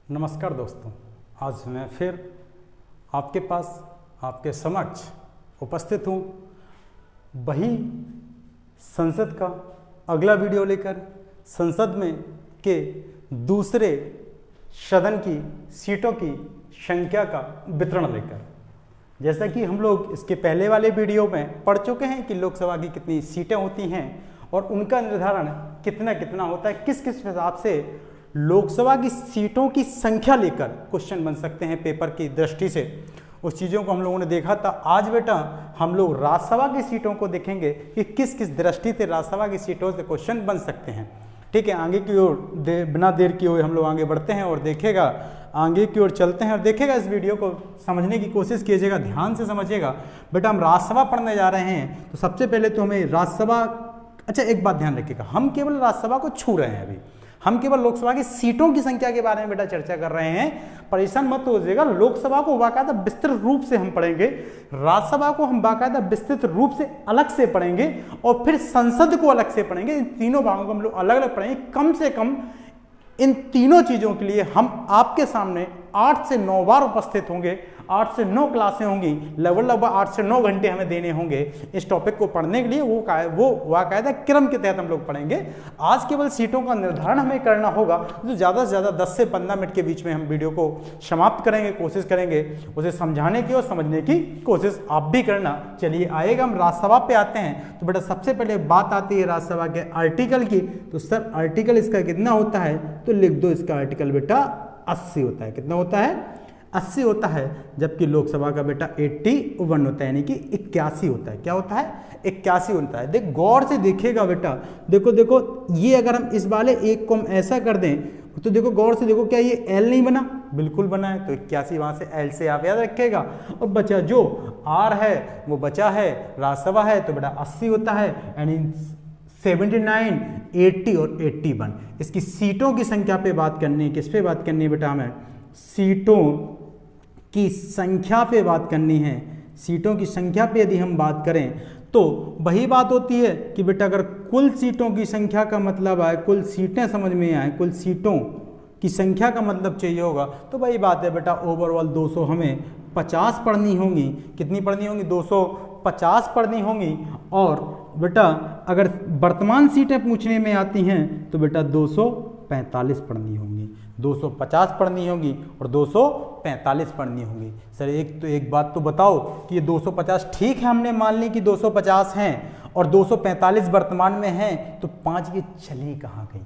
नमस्कार दोस्तों, आज मैं फिर आपके पास आपके समक्ष उपस्थित हूँ वही संसद का अगला वीडियो लेकर। संसद में के दूसरे सदन की सीटों की संख्या का वितरण लेकर। जैसा कि हम लोग इसके पहले वाले वीडियो में पढ़ चुके हैं कि लोकसभा की कितनी सीटें होती हैं और उनका निर्धारण कितना कितना होता है, किस किस हिसाब से लोकसभा की सीटों की संख्या लेकर क्वेश्चन बन सकते हैं पेपर की दृष्टि से। उस चीज़ों को हम लोगों ने देखा था। आज बेटा हम लोग राज्यसभा की सीटों को देखेंगे कि किस किस दृष्टि से राज्यसभा की सीटों से क्वेश्चन बन सकते हैं। ठीक है, आगे की ओर बिना देर किए हुए हम लोग आगे बढ़ते हैं और देखेगा, आगे की ओर चलते हैं और देखेगा। इस वीडियो को समझने की कोशिश कीजिएगा, ध्यान से समझिएगा। बेटा हम राज्यसभा पढ़ने जा रहे हैं तो सबसे पहले तो हमें राज्यसभा, अच्छा एक बात ध्यान रखिएगा, हम केवल राज्यसभा को छू रहे हैं। अभी हम केवल लोकसभा की सीटों की संख्या के बारे में बेटा चर्चा कर रहे हैं। परेशान मत होइएगा, लोकसभा को बाकायदा विस्तृत रूप से हम पढ़ेंगे, राज्यसभा को हम बाकायदा विस्तृत रूप से अलग से पढ़ेंगे और फिर संसद को अलग से पढ़ेंगे। इन तीनों भागों को हम लोग अलग अलग पढ़ेंगे। कम से कम इन तीनों चीज़ों के लिए हम आपके सामने 8 से 9 बार उपस्थित होंगे। 8 से 9 क्लासें होंगी, लगभग 8 से 9 घंटे हमें देने होंगे इस टॉपिक को पढ़ने के लिए। वो बाकायदा क्रम के तहत हम लोग पढ़ेंगे। आज केवल सीटों का निर्धारण हमें करना होगा, तो ज़्यादा से ज़्यादा 10 से 15 मिनट के बीच में हम वीडियो को समाप्त करेंगे, कोशिश करेंगे उसे समझाने की और समझने की कोशिश आप भी करना। चलिए आएगा, हम राज्यसभा पे आते हैं। तो बेटा सबसे पहले बात आती है राज्यसभा के आर्टिकल की। तो सर आर्टिकल इसका कितना होता है, तो लिख दो इसका आर्टिकल बेटा 80 होता है। कितना होता है? 80 होता है। जबकि लोकसभा का बेटा 81 होता है, यानी कि 81 होता है। क्या होता है? 81 होता है। देख गौर से देखिएगा बेटा, देखो देखो ये अगर हम इस वाले एक को हम ऐसा कर दें तो देखो गौर से देखो, क्या ये L नहीं बना? बिल्कुल बना है। तो 81 वहां से L से आप याद रखिएगा। और बचा जो R है वो बचा है, राज्यसभा है, तो बेटा 80 होता है, यानी 79, 80 और 81। इसकी सीटों की संख्या पे बात करनी है। किस पे बात करनी है बेटा? हमें सीटों की संख्या पे बात करनी है। सीटों की संख्या पे यदि हम बात करें तो वही बात होती है कि बेटा अगर कुल सीटों की संख्या का मतलब आए, कुल सीटें समझ में आए, कुल सीटों की संख्या का मतलब चाहिए होगा, तो वही बात है बेटा ओवरऑल 200 हमें 50 पढ़नी होंगी। कितनी पढ़नी होंगी? 250 पढ़नी होंगी। और बेटा अगर वर्तमान सीटें पूछने में आती हैं तो बेटा 245 पढ़नी होंगी। 250 पढ़नी होगी और 245 पढ़नी होंगी। सर एक बात तो बताओ कि ये 250 ठीक है, हमने मान ली कि 250 हैं और 245 वर्तमान में हैं, तो 5 ये चली कहाँ गई?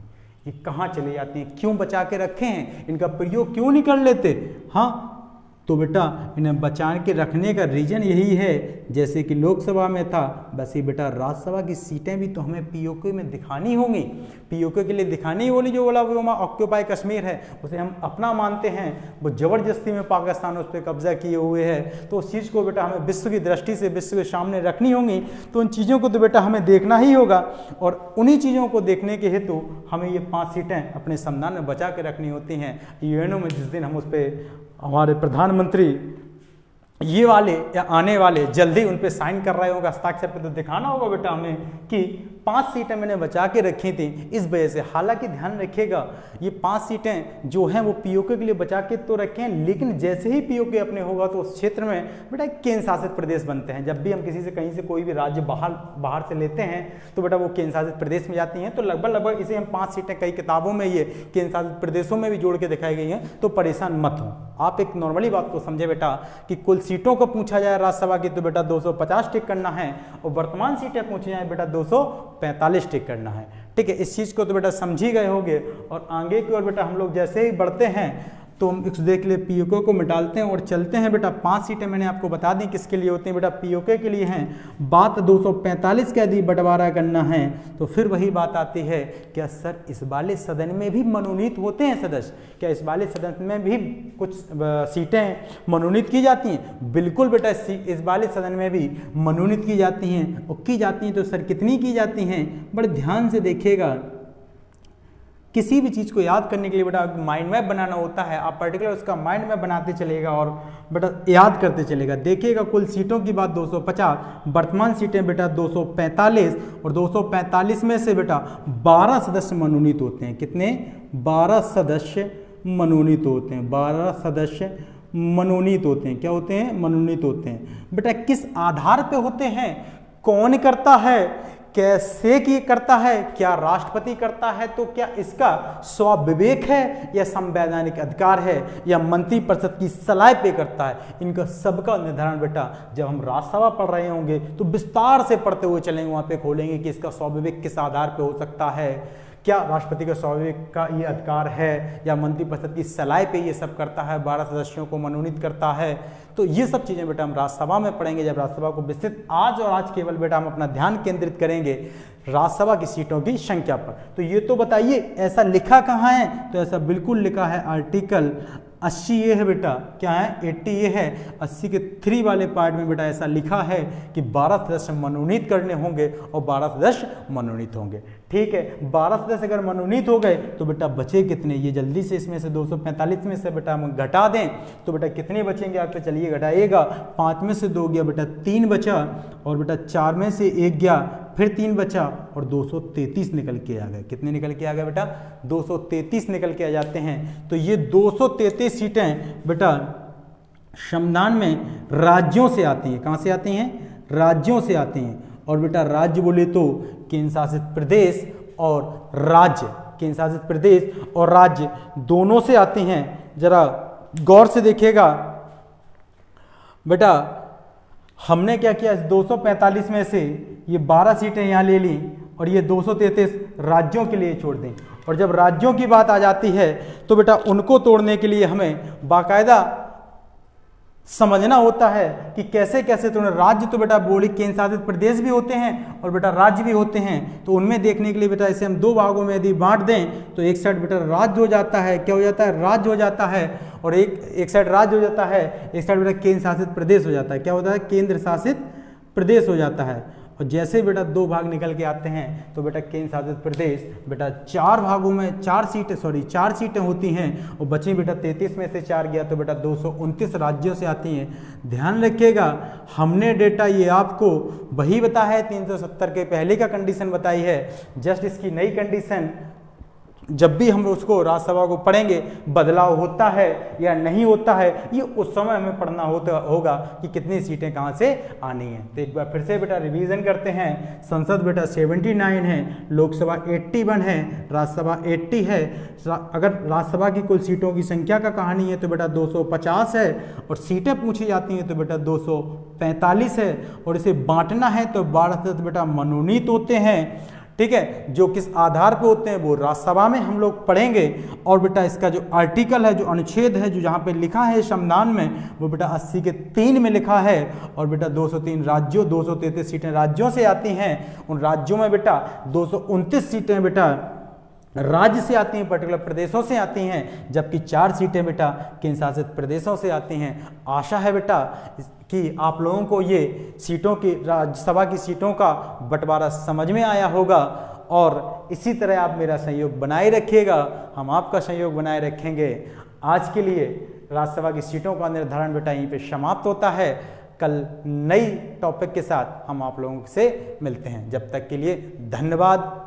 ये कहाँ चली जाती हैं? क्यों बचा के रखे हैं? इनका प्रयोग क्यों नहीं कर लेते? हाँ, तो बेटा इन्हें बचा के रखने का रीजन यही है, जैसे कि लोकसभा में था बस ये बेटा राज्यसभा की सीटें भी तो हमें पीओके में दिखानी होंगी। पीओके के लिए दिखानी होगी। जो बोला वो ऑक्यूपाई कश्मीर है उसे हम अपना मानते हैं, वो ज़बरदस्ती में पाकिस्तान उस पर कब्जा किए हुए है, तो उस चीज़ को बेटा हमें विश्व की दृष्टि से विश्व के सामने रखनी होंगी। तो उन चीज़ों को तो बेटा हमें देखना ही होगा और उन्हीं चीज़ों को देखने के हेतु हमें ये 5 सीटें अपने संविधान में बचा के रखनी होती हैं। यूएनओ में जिस दिन हम उस पर हमारे प्रधानमंत्री ये वाले या आने वाले जल्दी उन पे साइन कर रहे होगा, हस्ताक्षर पे, तो दिखाना होगा बेटा हमें कि 5 सीटें मैंने बचा के रखी थी इस वजह से। हालांकि ध्यान रखिएगा ये 5 सीटें जो हैं वो पीओके के लिए बचा के तो रखे हैं, लेकिन जैसे ही पीओके अपने होगा तो उस क्षेत्र में बेटा केंद्र शासित प्रदेश बनते हैं। जब भी हम किसी से कहीं से कोई भी राज्य बाहर से लेते हैं तो बेटा वो केंद्र शासित प्रदेश में जाती हैं। तो लगभग इसे हम 5 सीटें कई किताबों में ये केंद्र शासित प्रदेशों में भी जोड़ के दिखाई गई हैं। तो परेशान मत हो, आप एक नॉर्मली बात को समझे बेटा कि कुल सीटों को पूछा जाए राज्यसभा की तो बेटा 250 टिक करना है और वर्तमान सीटें पूछी जाए बेटा 245 टिक करना है। ठीक है, इस चीज़ को तो बेटा समझ ही गए होंगे। और आगे की ओर बेटा हम लोग जैसे ही बढ़ते हैं तो हम इस देख लिए पीओके को मिटालते हैं और चलते हैं। बेटा 5 सीटें मैंने आपको बता दी किसके लिए होती हैं बेटा, पीओके के लिए हैं। बात 245 का यदि बंटवारा करना है तो फिर वही बात आती है, क्या सर इस वाले सदन में भी मनोनीत होते हैं सदस्य? क्या इस वाले सदन में भी कुछ सीटें मनोनीत की जाती हैं? बिल्कुल बेटा इस वाले सदन में भी मनोनीत की जाती हैं। और की जाती हैं तो सर कितनी की जाती हैं? बड़े ध्यान से देखिएगा। किसी भी चीज़ को याद करने के लिए बेटा माइंड मैप बनाना होता है। आप पर्टिकुलर उसका माइंड मैप बनाते चलेगा और बेटा याद करते चलेगा। देखिएगा कुल सीटों की बात 250, वर्तमान सीटें बेटा 245 और 245 में से बेटा 12 सदस्य मनोनीत होते हैं। कितने? 12 सदस्य मनोनीत होते हैं, 12 सदस्य मनोनीत होते हैं। क्या होते हैं? मनोनीत होते हैं। बेटा किस आधार पे होते हैं, कौन करता है, कैसे की करता है, क्या राष्ट्रपति करता है, तो क्या इसका स्वविवेक है या संवैधानिक अधिकार है या मंत्रिपरिषद की सलाह पे करता है? इनका सबका निर्धारण बेटा जब हम राज्यसभा पढ़ रहे होंगे तो विस्तार से पढ़ते हुए चलेंगे, वहां पे खोलेंगे कि इसका स्वविवेक किस आधार पे हो सकता है, क्या राष्ट्रपति का स्वाभाविक का ये अधिकार है या मंत्रिपरिषद की सलाह पे ये सब करता है, 12 सदस्यों को मनोनीत करता है। तो ये सब चीज़ें बेटा हम राज्यसभा में पढ़ेंगे जब राज्यसभा को विस्तृत। आज और आज केवल बेटा हम अपना ध्यान केंद्रित करेंगे राज्यसभा की सीटों की संख्या पर। तो ये तो बताइए ऐसा लिखा कहाँ है, तो ऐसा बिल्कुल लिखा है आर्टिकल 80 ये है बेटा, क्या है 80 ये है, 80 के 3 वाले पार्ट में बेटा ऐसा लिखा है कि 12 सदस्य मनोनीत करने होंगे और 12 सदस्य मनोनीत होंगे। ठीक है, 12 सदस्य अगर मनोनीत हो गए तो बेटा बचे कितने, ये जल्दी से इसमें से 245 में से बेटा हम घटा दें तो बेटा कितने बचेंगे आपके, चलिए घटाइएगा, 5 में से 2 गया बेटा 3 बचा, और बेटा 4 में से 1 गया, फिर 3 बचा और 233 निकल के आ गए। कितने निकल के आ गए बेटा? 233 निकल के आ जाते हैं। तो ये 233 सीटें बेटा संविधान में राज्यों से आती हैं। कहाँ से आती हैं? राज्यों से आती हैं। और बेटा राज्य बोले तो केंद्र शासित प्रदेश और राज्य, केंद्र शासित प्रदेश और राज्य दोनों से आती हैं। जरा गौर से देखिएगा बेटा, हमने क्या किया, 245 में से ये 12 सीटें यहाँ ले ली और ये 233 राज्यों के लिए छोड़ दें। और जब राज्यों की बात आ जाती है तो बेटा उनको तोड़ने के लिए हमें बाकायदा समझना होता है कि कैसे कैसे तोड़ना। राज्य तो बेटा बोली केंद्र शासित प्रदेश भी होते हैं और बेटा राज्य भी होते हैं, तो उनमें देखने के लिए बेटा इसे हम 2 भागों में यदि बांट दें तो एक साइड बेटा राज्य हो जाता है, क्या हो जाता है? राज्य हो जाता है, और एक साइड राज्य हो जाता है, एक साइड बेटा केंद्र शासित प्रदेश हो जाता है। क्या होता है? केंद्र शासित प्रदेश हो जाता है। और जैसे बेटा 2 भाग निकल के आते हैं तो बेटा केंद्र शासित प्रदेश बेटा 4 भागों में 4 सीटें होती हैं, और बची बेटा 33 में से 4 गया तो बेटा 229 राज्यों से आती हैं। ध्यान रखिएगा, हमने डेटा ये आपको वही बताया है 370 के पहले का कंडीशन बताई है, जस्ट इसकी नई कंडीशन जब भी हम उसको राज्यसभा को पढ़ेंगे बदलाव होता है या नहीं होता है, ये उस समय हमें पढ़ना होगा कि कितनी सीटें कहाँ से आनी है। तो एक बार फिर से बेटा रिवीजन करते हैं। संसद बेटा 79 है, लोकसभा 81 है, राज्यसभा 80 है। अगर राज्यसभा की कुल सीटों की संख्या का कहानी है तो बेटा 250 है, और सीटें पूछी जाती हैं तो बेटा 245 है। और इसे बांटना है तो 12 सदस्य बेटा मनोनीत होते हैं। ठीक है, जो किस आधार पे होते हैं वो राज्यसभा में हम लोग पढ़ेंगे। और बेटा इसका जो आर्टिकल है, जो अनुच्छेद है, जो जहाँ पे लिखा है संविधान में, वो बेटा 80 के 3 में लिखा है। और बेटा 203 राज्यों, 233 सीटें राज्यों से आती हैं। उन राज्यों में बेटा 229 सीटें बेटा राज्य से आती हैं, पर्टिकुलर प्रदेशों से आती हैं, जबकि 4 सीटें बेटा केंद्र शासित प्रदेशों से आती हैं। आशा है बेटा कि आप लोगों को ये सीटों की, राज्यसभा की सीटों का बंटवारा समझ में आया होगा, और इसी तरह आप मेरा सहयोग बनाए रखिएगा, हम आपका सहयोग बनाए रखेंगे। आज के लिए राज्यसभा की सीटों का निर्धारण बेटा यहीं पे समाप्त होता है। कल नई टॉपिक के साथ हम आप लोगों से मिलते हैं। जब तक के लिए धन्यवाद।